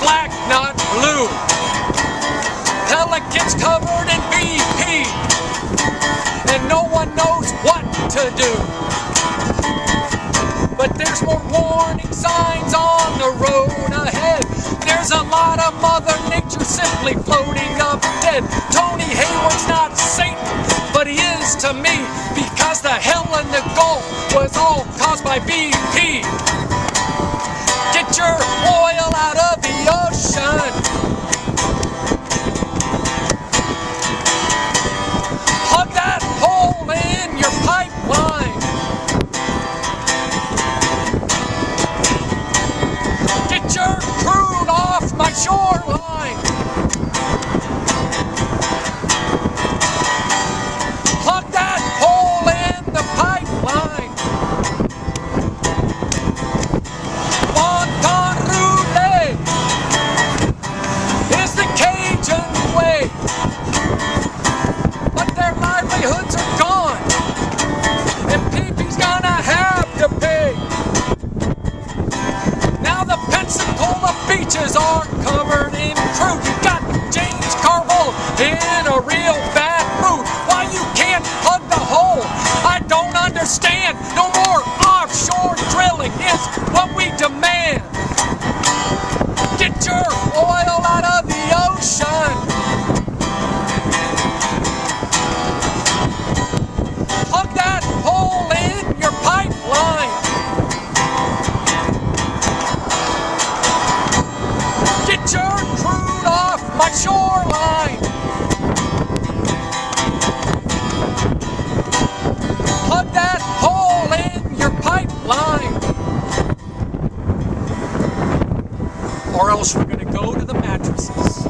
black, not blue. Pelicans covered in BP, and no one knows what to do. But there's more warning signs on the road ahead. There's a lot of Mother Nature simply floating up dead. Tony Hayward's not Satan, but he is to me, because the hell in the Gulf was all caused by BP. Get your oil out of the ocean. Plug that hole in your pipeline. Get your crude off my shoreline. Plug that hole in the pipeline. Wonton roulette is the Cajun way, but their livelihoods are gone, and PP's gonna have to pay. Now the Pensacola beaches are covered in crude. You got James Carville in a real bad mood. Why you can't plug the hole, I don't understand. No more offshore drilling is what we demand. Get your oil out of the ocean. Plug that hole in your pipeline. Get your crude off my shoreline. Plug that hole in your pipeline. Or else we're gonna go to the mattresses.